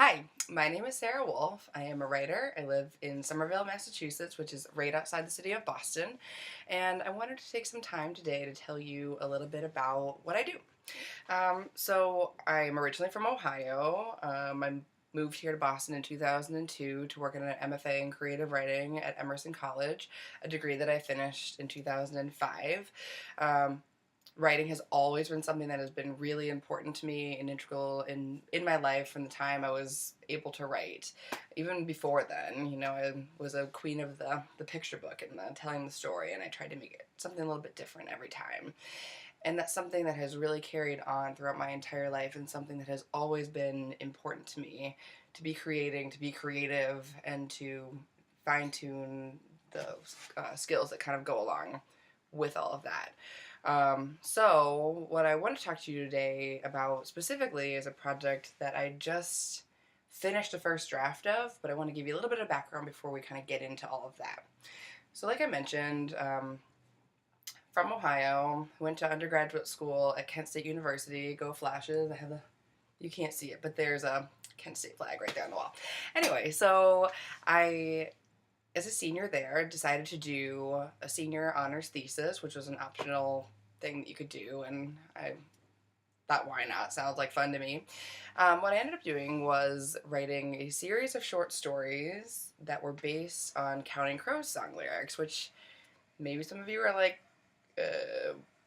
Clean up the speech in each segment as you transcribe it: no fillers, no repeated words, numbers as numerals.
Hi, my name is Sarah Wolf. I am a writer. I live in Somerville, Massachusetts, which is right outside the city of Boston. And I wanted to take some time today to tell you a little bit about what I do. So I'm originally from Ohio. I moved here to Boston in 2002 to work in an MFA in creative writing at Emerson College, a degree that I finished in 2005. Um, Writing has always been something that has been really important to me and integral in my life from the time I was able to write. Even before then, I was a queen of the picture book and telling the story, and I tried to make it something a little bit different every time. And that's something that has really carried on throughout my entire life, and something that has always been important to me, to be creating, to be creative, and to fine tune the skills that kind of go along with all of that. So, what I want to talk to you today about specifically is a project that I just finished the first draft of, but I want to give you a little bit of background before we kind of get into all of that. So, like I mentioned, from Ohio, went to undergraduate school at Kent State University. Go Flashes! You can't see it, but there's a Kent State flag right there on the wall. Anyway, so I, as a senior there, decided to do a senior honors thesis, which was an optional thing that you could do, and I thought, why not? Sounds like fun to me. What I ended up doing was writing a series of short stories that were based on Counting Crows song lyrics, which maybe some of you are like,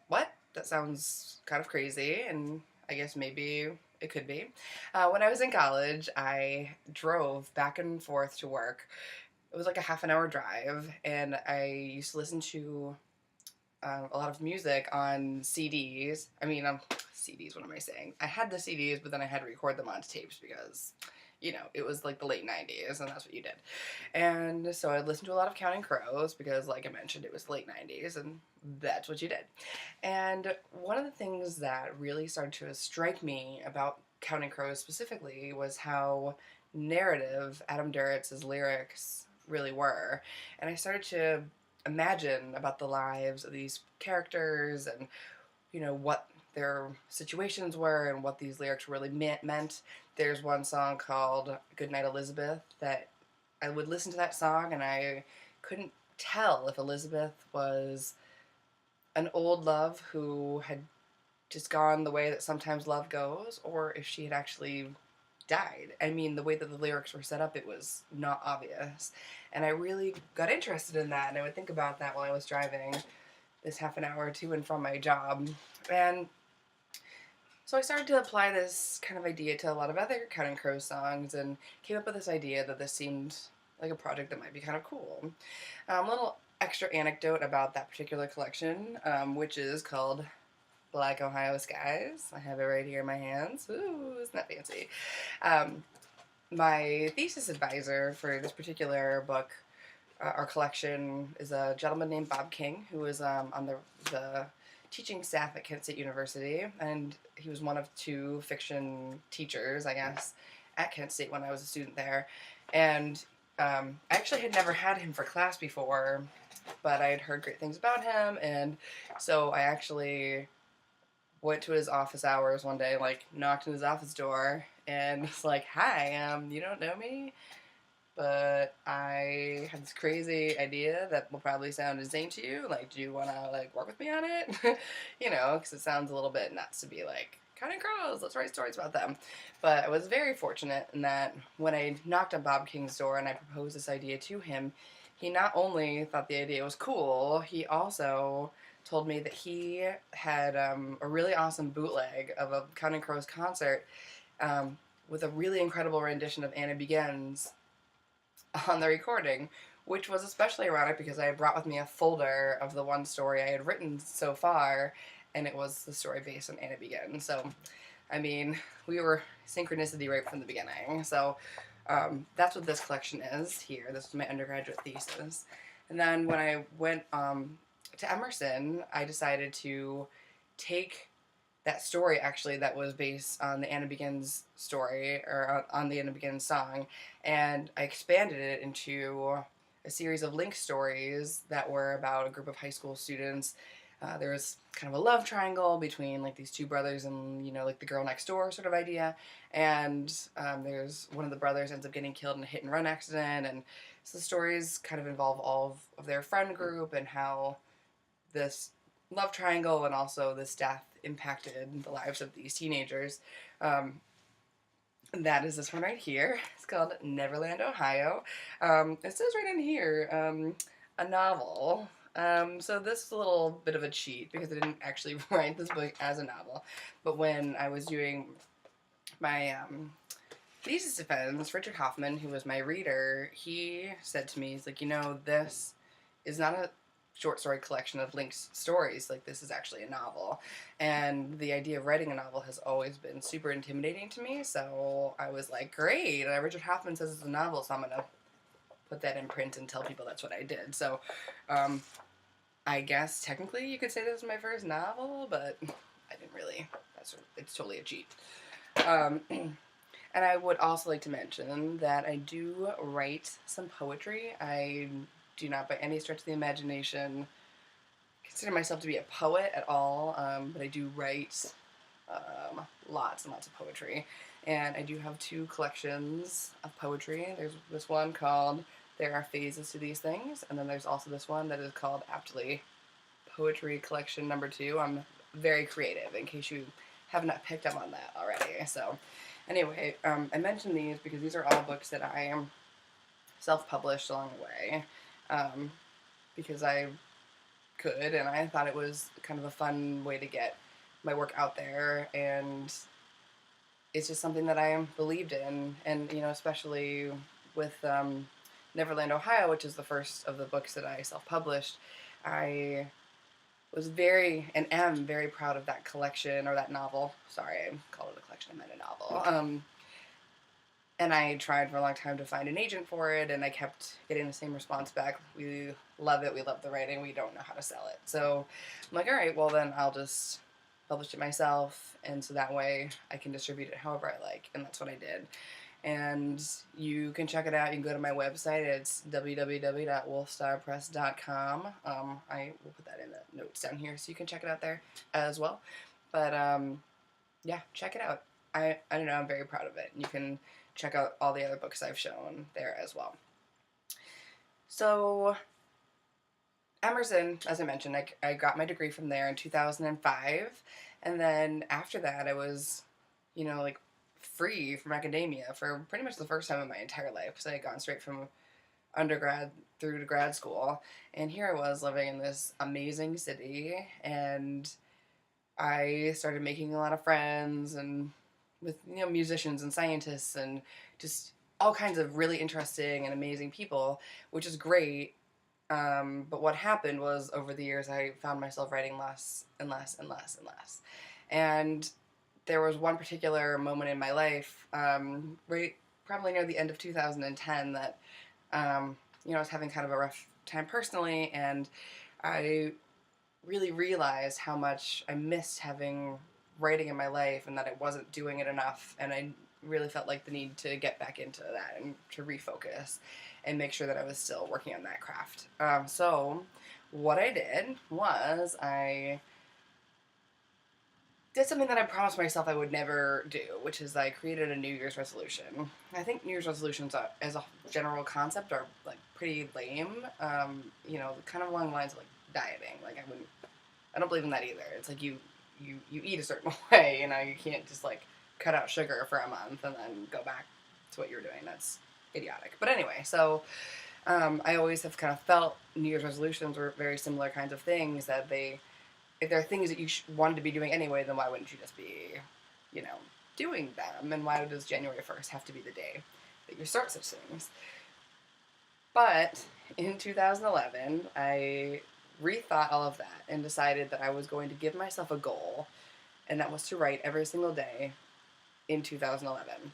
what? That sounds kind of crazy, and I guess maybe it could be. When I was in college, I drove back and forth to work. It was like a half an hour drive, and I used to listen to a lot of music on CDs. CDs, what am I saying? I had the CDs, but then I had to record them onto tapes because, it was like the late 90s, and that's what you did. And so I listened to a lot of Counting Crows because, like I mentioned, it was the late 90s, and that's what you did. And one of the things that really started to strike me about Counting Crows specifically was how narrative Adam Durritz's lyrics really were. And I started to imagine about the lives of these characters and, what their situations were and what these lyrics really meant. There's one song called Goodnight Elizabeth that I would listen to that song and I couldn't tell if Elizabeth was an old love who had just gone the way that sometimes love goes, or if she had actually died. I mean, the way that the lyrics were set up, it was not obvious. And I really got interested in that, and I would think about that while I was driving this half an hour to and from my job. And so I started to apply this kind of idea to a lot of other Counting Crows songs and came up with this idea that this seemed like a project that might be kind of cool. A little extra anecdote about that particular collection, which is called Black Ohio Skies. I have it right here in my hands. Ooh, isn't that fancy? Um, my thesis advisor for this particular book, our collection, is a gentleman named Bob King, who was on the teaching staff at Kent State University, and he was one of two fiction teachers, I guess, at Kent State when I was a student there. And I actually had never had him for class before, but I had heard great things about him, and so I actually went to his office hours one day, like knocked on his office door, and was like, "Hi, you don't know me, but I have this crazy idea that will probably sound insane to you. Like, do you want to like work with me on it? Because it sounds a little bit nuts to be like Counting Crows. Let's write stories about them." But I was very fortunate in that when I knocked on Bob King's door and I proposed this idea to him, he not only thought the idea was cool, he also told me that he had a really awesome bootleg of a Counting Crows concert with a really incredible rendition of Anna Begins on the recording, which was especially ironic because I had brought with me a folder of the one story I had written so far, and it was the story based on Anna Begins. So, I mean, we were synchronicity right from the beginning. So, that's what this collection is here. This was my undergraduate thesis. And then when I went to Emerson, I decided to take that story actually that was based on the Anna Begins story, or on the Anna Begins song, and I expanded it into a series of link stories that were about a group of high school students There's kind of a love triangle between like these two brothers and like the girl next door sort of idea, and there's one of the brothers ends up getting killed in a hit and run accident, and so the stories kind of involve all of their friend group and how this love triangle and also this death impacted the lives of these teenagers. Um, that is this one right here. It's called Neverland, Ohio. It says right in here, a novel. So this is a little bit of a cheat because I didn't actually write this book as a novel. But when I was doing my thesis defense, Richard Hoffman, who was my reader, he said to me, he's like, this is not a short story collection of Link's stories. Like, this is actually a novel. And the idea of writing a novel has always been super intimidating to me. So I was like, great. Richard Hoffman says it's a novel, so I'm going to put that in print and tell people that's what I did. So I guess technically you could say this was my first novel, but I didn't really. It's totally a cheat. And I would also like to mention that I do write some poetry. I do not by any stretch of the imagination consider myself to be a poet at all, but I do write lots and lots of poetry. And I do have 2 collections of poetry. There's this one called There Are Phases to These Things, and then there's also this one that is called aptly Poetry Collection number 2. I'm very creative, in case you have not picked up on that already. So anyway, I mentioned these because these are all books that I am self-published along the way, because I could, and I thought it was kind of a fun way to get my work out there, and it's just something that I believed in, and especially with Neverland, Ohio, which is the first of the books that I self-published, I was very and am very proud of that collection, or that novel. Sorry, I called it a collection, I meant a novel. And I tried for a long time to find an agent for it, and I kept getting the same response back. We love it, we love the writing, we don't know how to sell it. So I'm like, all right, well then I'll just publish it myself, and so that way I can distribute it however I like, and that's what I did. And you can check it out. You can go to my website. It's www.wolfstarpress.com. I will put that in the notes down here so you can check it out there as well. But yeah, check it out. I don't know, I'm very proud of it. You can check out all the other books I've shown there as well. So Emerson, as I mentioned, I got my degree from there in 2005, and then after that I was, like free from academia for pretty much the first time in my entire life, because I had gone straight from undergrad through to grad school, and here I was living in this amazing city, and I started making a lot of friends, and with musicians and scientists and just all kinds of really interesting and amazing people, which is great. But what happened was, over the years, I found myself writing less and less and less and less. And there was one particular moment in my life, right, probably near the end of 2010, that I was having kind of a rough time personally, and I really realized how much I missed having writing in my life, and that I wasn't doing it enough, and I really felt like the need to get back into that and to refocus and make sure that I was still working on that craft. So what I did was I did something that I promised myself I would never do, which is I created a New Year's resolution. I think New Year's resolutions as a general concept are like pretty lame, kind of along the lines of like dieting. Like I don't believe in that either. It's like you eat a certain way, you can't just like cut out sugar for a month and then go back to what you're doing. That's idiotic. But anyway, so I always have kind of felt New Year's resolutions were very similar kinds of things, that if there are things that you wanted to be doing anyway, then why wouldn't you just be, doing them? And why does January 1st have to be the day that you start such things? But in 2011, I rethought all of that and decided that I was going to give myself a goal, and that was to write every single day in 2011.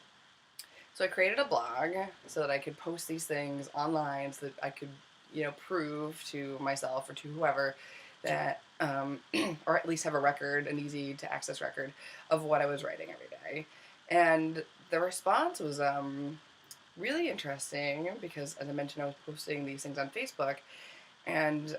So I created a blog so that I could post these things online, so that I could, prove to myself or to whoever that, or at least have a record, an easy to access record of what I was writing every day. And the response was really interesting because, as I mentioned, I was posting these things on Facebook, and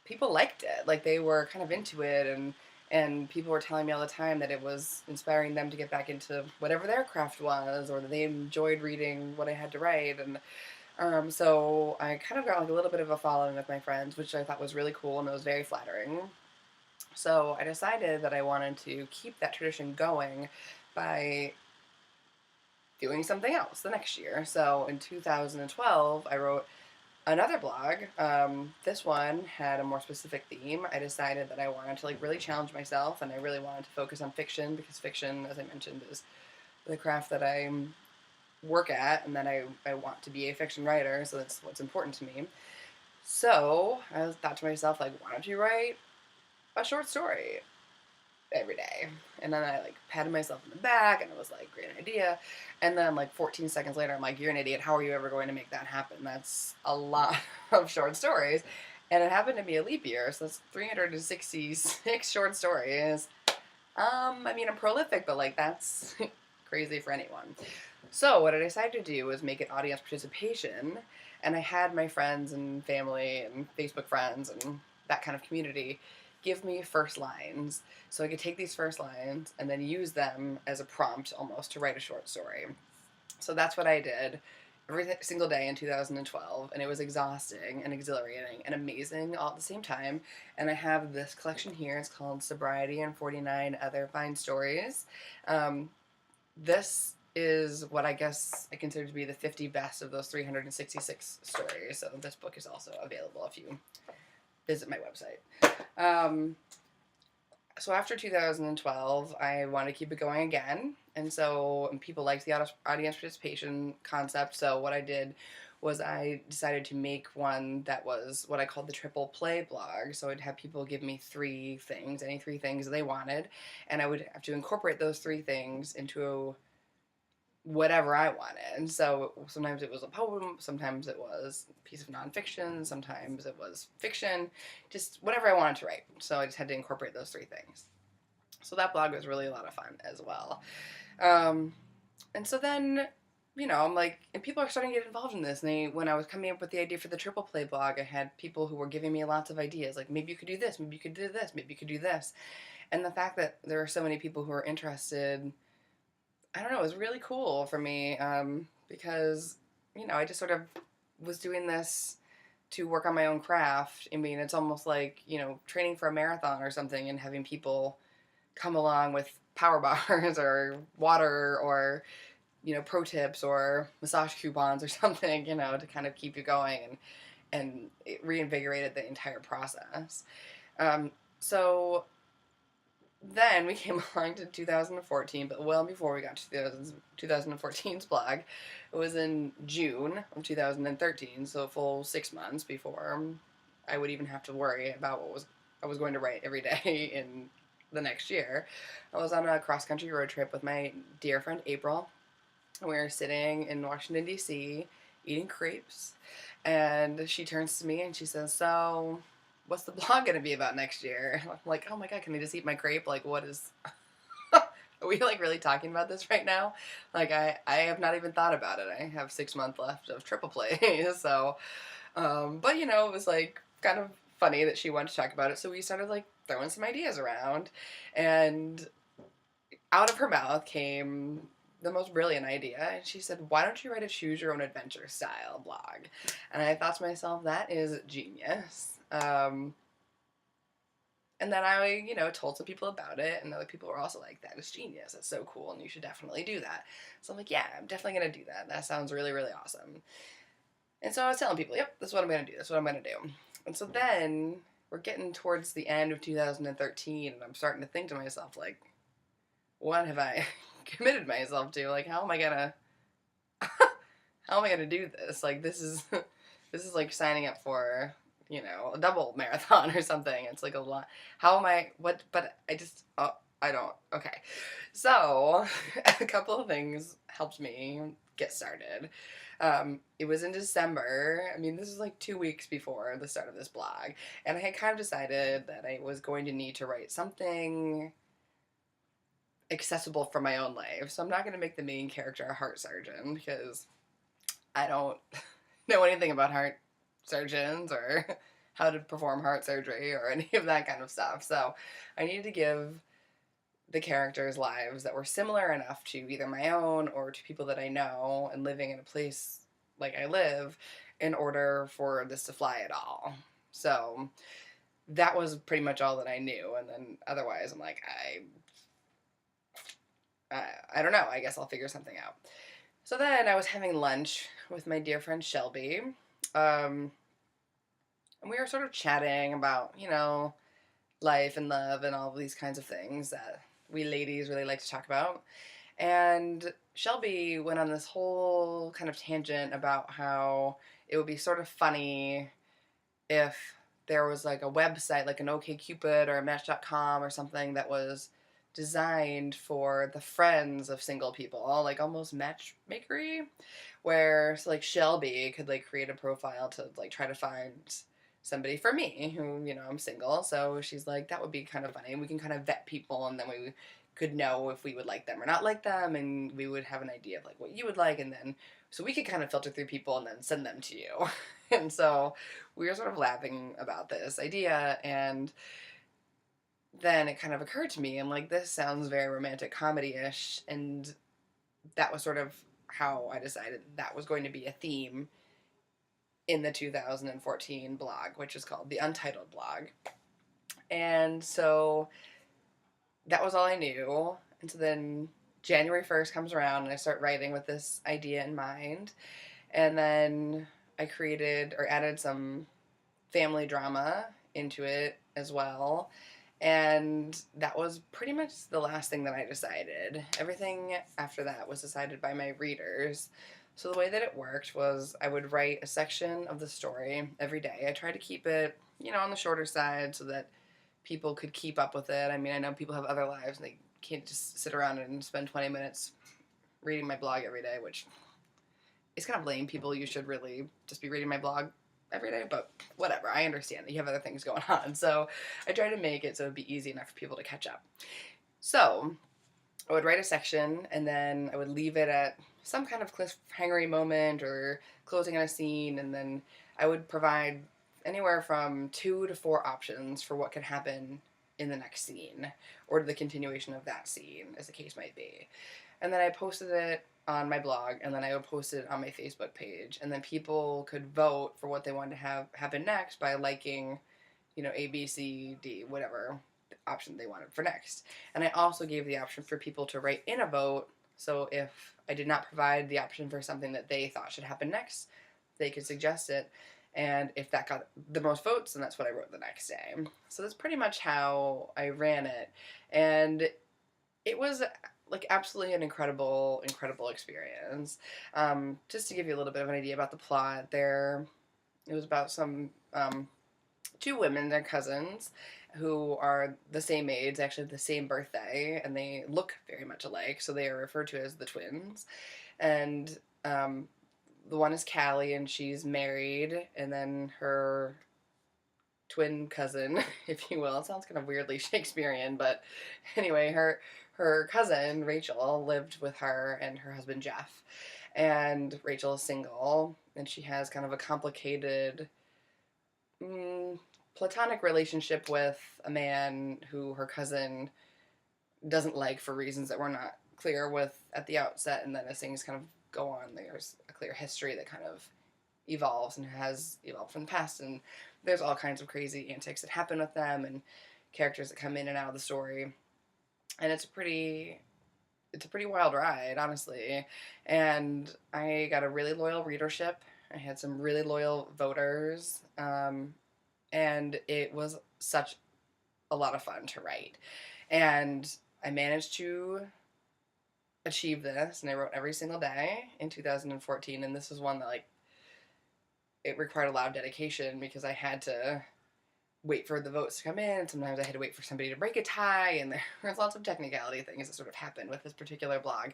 people liked it. Like they were kind of into it, and people were telling me all the time that it was inspiring them to get back into whatever their craft was, or that they enjoyed reading what I had to write. And so I kind of got like a little bit of a following with my friends, which I thought was really cool and it was very flattering. So I decided that I wanted to keep that tradition going by doing something else the next year. So in 2012, I wrote another blog. This one had a more specific theme. I decided that I wanted to like really challenge myself, and I really wanted to focus on fiction, because fiction, as I mentioned, is the craft that I work at, and that I want to be a fiction writer, so that's what's important to me. So I thought to myself, like, why don't you write a short story every day? And then I like patted myself in the back, and it was like, great idea. And then like 14 seconds later, I'm like, you're an idiot. How are you ever going to make that happen? That's a lot of short stories. And it happened to be a leap year, so that's 366 short stories. I mean, I'm prolific, but like that's crazy for anyone. So what I decided to do was make it audience participation, and I had my friends and family and Facebook friends and that kind of community give me first lines, so I could take these first lines and then use them as a prompt almost to write a short story. So that's what I did every single day in 2012, and it was exhausting and exhilarating and amazing all at the same time. And I have this collection here. It's called Sobriety and 49 Other Fine Stories. This is what I guess I consider to be the 50 best of those 366 stories. So this book is also available if you visit my website. So after 2012, I wanted to keep it going again, and people liked the audience participation concept. So what I did was I decided to make one that was what I called the triple play blog. So I'd have people give me three things, any three things they wanted, and I would have to incorporate those three things into whatever I wanted. So sometimes it was a poem, sometimes it was a piece of nonfiction, sometimes it was fiction, just whatever I wanted to write. So I just had to incorporate those three things. So that blog was really a lot of fun as well. And so then, I'm like, and people are starting to get involved in this. And when I was coming up with the idea for the triple play blog, I had people who were giving me lots of ideas, like maybe you could do this, maybe you could do this, maybe you could do this. And the fact that there are so many people who are interested, I don't know, it was really cool for me, because, I just sort of was doing this to work on my own craft. I mean, it's almost like, training for a marathon or something and having people come along with power bars or water or, pro tips or massage coupons or something, to kind of keep you going, and it reinvigorated the entire process. So then we came along to 2014, but well before we got to 2014's blog. It was in June of 2013, so a full 6 months before I would even have to worry about what I was going to write every day in the next year. I was on a cross-country road trip with my dear friend April. We were sitting in Washington, D.C., eating crepes, and she turns to me and she says, so what's the blog going to be about next year? I'm like, oh my god, can I just eat my crepe? Like, what is... Are we, like, really talking about this right now? Like, I have not even thought about it. I have 6 months left of triple play, so... but, it was, like, kind of funny that she wanted to talk about it, so we started, like, throwing some ideas around, and out of her mouth came the most brilliant idea, and she said, why don't you write a choose your own adventure style blog? And I thought to myself, that is genius. And then I, told some people about it, and other people were also like, that is genius, that's so cool, and you should definitely do that. So I'm like, yeah, I'm definitely going to do that. That sounds really, really awesome. And so I was telling people, yep, that's what I'm going to do, that's what I'm going to do. And so then we're getting towards the end of 2013, and I'm starting to think to myself, like, what have I committed myself to? Like, how am I going to do this? Like, this is like signing up for... a double marathon or something. It's like a lot. How am I, but I don't, okay. So, a couple of things helped me get started. It was in December. I mean, this is like 2 weeks before the start of this blog. And I had kind of decided that I was going to need to write something accessible for my own life. So I'm not going to make the main character a heart surgeon, because I don't know anything about heart surgeons or how to perform heart surgery or any of that kind of stuff. So I needed to give the characters lives that were similar enough to either my own or to people that I know and living in a place like I live in order for this to fly at all. So that was pretty much all that I knew. And then otherwise, I'm like, I don't know. I guess I'll figure something out. So then I was having lunch with my dear friend Shelby. And we were sort of chatting about, life and love and all of these kinds of things that we ladies really like to talk about. And Shelby went on this whole kind of tangent about how it would be sort of funny if there was like a website, like an OkCupid or a Match.com or something that was designed for the friends of single people, like almost matchmakery, where so like Shelby could like create a profile to like try to find somebody for me who, I'm single. So she's like, that would be kind of funny. We can kind of vet people and then we could know if we would like them or not like them, and we would have an idea of like what you would like, and then so we could kind of filter through people and then send them to you. And so we were sort of laughing about this idea, and then it kind of occurred to me, I'm like, this sounds very romantic comedy-ish, and that was sort of how I decided that was going to be a theme in the 2014 blog, which is called the Untitled blog. And so that was all I knew. And so then January 1st comes around and I start writing with this idea in mind. And then I created or added some family drama into it as well. And that was pretty much the last thing that I decided. Everything after that was decided by my readers. So the way that it worked was I would write a section of the story every day. I tried to keep it, on the shorter side so that people could keep up with it. I mean, I know people have other lives and they can't just sit around and spend 20 minutes reading my blog every day, which is kind of lame. People, you should really just be reading my blog every day, but whatever. I understand that you have other things going on. So I tried to make it so it would be easy enough for people to catch up. So I would write a section and then I would leave it at some kind of cliffhangery moment or closing on a scene, and then I would provide anywhere from 2 to 4 options for what could happen in the next scene or the continuation of that scene, as the case might be. And then I posted it on my blog, and then I would post it on my Facebook page, and then people could vote for what they wanted to have happen next by liking, A, B, C, D, whatever option they wanted for next. And I also gave the option for people to write in a vote, so if I did not provide the option for something that they thought should happen next, they could suggest it, and if that got the most votes, then that's what I wrote the next day. So that's pretty much how I ran it, and it was like absolutely an incredible experience. Just to give you a little bit of an idea about the plot, it was about some 2 women, they're cousins, who are the same age, actually the same birthday, and they look very much alike, so they are referred to as the twins. And the one is Callie, and she's married, and then her twin cousin, if you will, it sounds kind of weirdly Shakespearean, but anyway, her cousin, Rachel, lived with her and her husband, Jeff. And Rachel is single, and she has kind of a complicated platonic relationship with a man who her cousin doesn't like for reasons that we're not clear with at the outset, and then as things kind of go on, there's a clear history that kind of evolves and has evolved from the past, and there's all kinds of crazy antics that happen with them and characters that come in and out of the story, and it's a pretty wild ride, honestly. And I got a really loyal readership. I had some really loyal voters, and it was such a lot of fun to write. And I managed to achieve this, and I wrote every single day in 2014, and this was one that, like, it required a lot of dedication because I had to wait for the votes to come in, and sometimes I had to wait for somebody to break a tie, and there was lots of technicality things that sort of happened with this particular blog.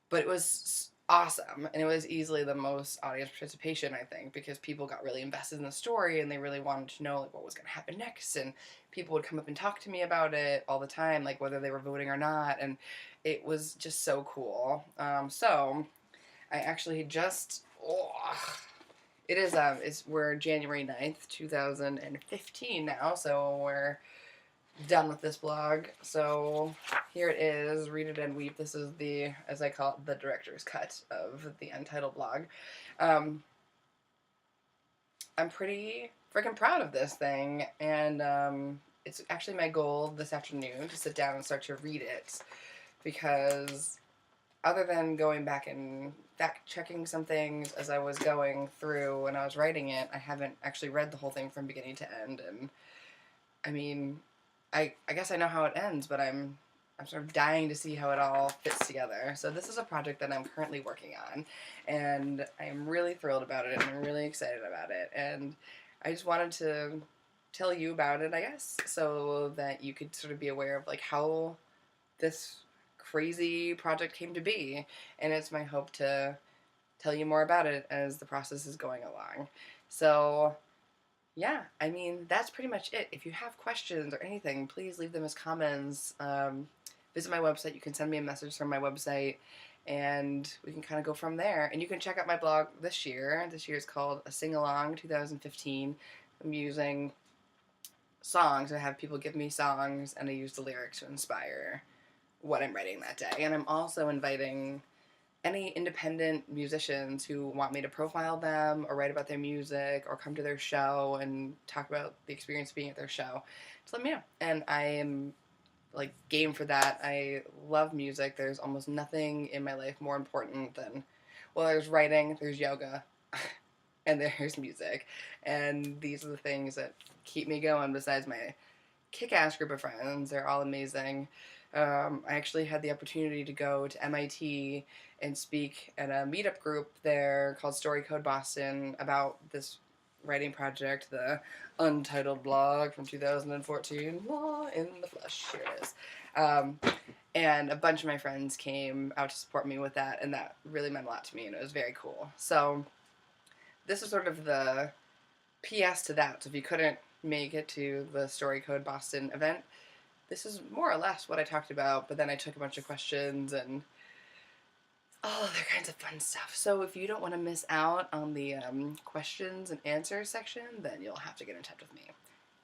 But it was awesome, and it was easily the most audience participation, I think, because people got really invested in the story, and they really wanted to know, like, what was going to happen next, and people would come up and talk to me about it all the time, like, whether they were voting or not, and it was just so cool. So I actually just It is, we're January 9th, 2015 now, so we're done with this blog. So here it is, Read It and Weep. This is the, as I call it, the director's cut of the Untitled blog. I'm pretty freaking proud of this thing, and it's actually my goal this afternoon to sit down and start to read it, because other than going back and fact checking some things as I was going through when I was writing it, I haven't actually read the whole thing from beginning to end. And I mean, I guess I know how it ends, but I'm sort of dying to see how it all fits together. So this is a project that I'm currently working on, and I'm really thrilled about it, and I'm really excited about it, and I just wanted to tell you about it, I guess, so that you could sort of be aware of like how this crazy project came to be, and it's my hope to tell you more about it as the process is going along. So yeah, I mean, that's pretty much it. If you have questions or anything, please leave them as comments. Visit my website. You can send me a message from my website, and we can kind of go from there. And you can check out my blog this year. This year is called A Sing Along 2015. I'm using songs. I have people give me songs, and I use the lyrics to inspire what I'm writing that day. And I'm also inviting any independent musicians who want me to profile them or write about their music or come to their show and talk about the experience of being at their show. Just let me know. And I am like game for that. I love music. There's almost nothing in my life more important than, well, there's writing, there's yoga, and there's music. And these are the things that keep me going besides my kick-ass group of friends. They're all amazing. I actually had the opportunity to go to MIT and speak at a meetup group there called Story Code Boston about this writing project, the Untitled blog from 2014. Law in the flesh, here it is. And a bunch of my friends came out to support me with that, and that really meant a lot to me, and it was very cool. So this is sort of the PS to that. So if you couldn't make it to the Story Code Boston event, this is more or less what I talked about, but then I took a bunch of questions and all other kinds of fun stuff. So if you don't want to miss out on the questions and answers section, then you'll have to get in touch with me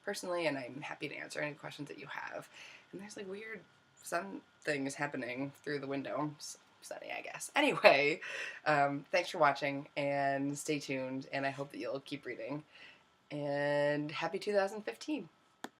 personally, and I'm happy to answer any questions that you have. And there's like weird sun things happening through the window. Sunny, I guess. Anyway, thanks for watching, and stay tuned, and I hope that you'll keep reading. And happy 2015.